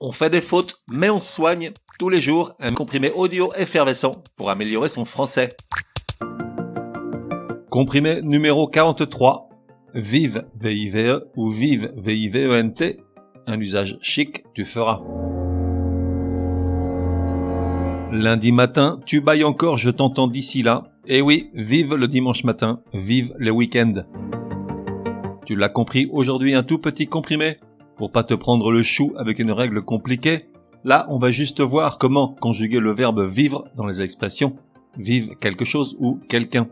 On fait des fautes, mais on se soigne. Tous les jours, un comprimé audio effervescent pour améliorer son français. Comprimé numéro 43. Vive, V-I-V-E ou vive, V-I-V-E-N-T. Un usage chic, tu feras. Lundi matin, tu bailles encore, je t'entends d'ici là. Eh oui, vive le dimanche matin, vive le week-end. Tu l'as compris, aujourd'hui un tout petit comprimé. Pour pas te prendre le chou avec une règle compliquée, là on va juste voir comment conjuguer le verbe vivre dans les expressions vive quelque chose ou quelqu'un.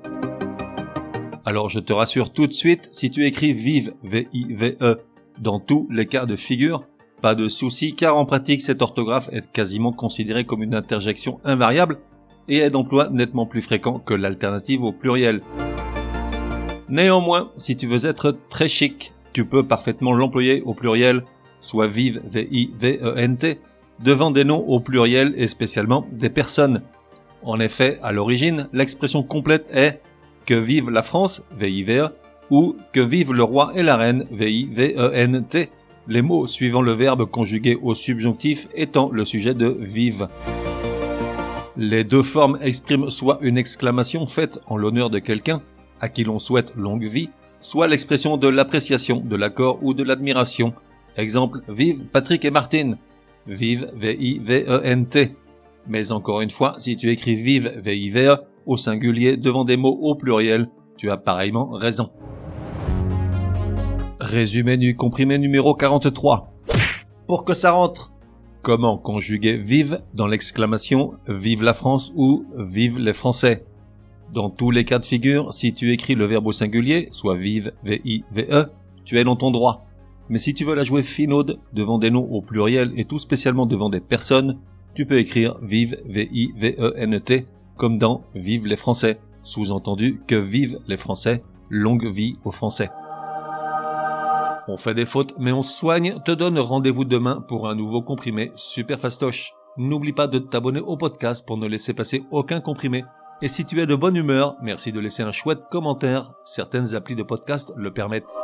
Alors je te rassure tout de suite, si tu écris vive, V-I-V-E, dans tous les cas de figure, pas de souci car en pratique cette orthographe est quasiment considérée comme une interjection invariable et est d'emploi nettement plus fréquent que l'alternative au pluriel. Néanmoins, si tu veux être très chic, tu peux parfaitement l'employer au pluriel, soit vive, V-I-V-E-N-T, devant des noms au pluriel et spécialement des personnes. En effet, à l'origine, l'expression complète est que vive la France, V-I-V-E, ou que vive le roi et la reine, V-I-V-E-N-T, les mots suivant le verbe conjugué au subjonctif étant le sujet de vive. Les deux formes expriment soit une exclamation faite en l'honneur de quelqu'un, à qui l'on souhaite longue vie, soit l'expression de l'appréciation, de l'accord ou de l'admiration. Exemple, vive Patrick et Martine. Vive, V-I-V-E-N-T. Mais encore une fois, si tu écris vive, V-I-V-E, au singulier devant des mots au pluriel, tu as pareillement raison. Résumé du comprimé numéro 43. Pour que ça rentre. Comment conjuguer vive dans l'exclamation vive la France ou vive les Français? Dans tous les cas de figure, si tu écris le verbe au singulier, soit vive, V-I-V-E, tu es dans ton droit. Mais si tu veux la jouer finaude devant des noms au pluriel et tout spécialement devant des personnes, tu peux écrire vive, V-I-V-E-N-T, comme dans vive les Français. Sous-entendu que vive les Français, longue vie aux Français. On fait des fautes, mais on se soigne, te donne rendez-vous demain pour un nouveau comprimé super fastoche. N'oublie pas de t'abonner au podcast pour ne laisser passer aucun comprimé. Et si tu es de bonne humeur, merci de laisser un chouette commentaire. Certaines applis de podcast le permettent.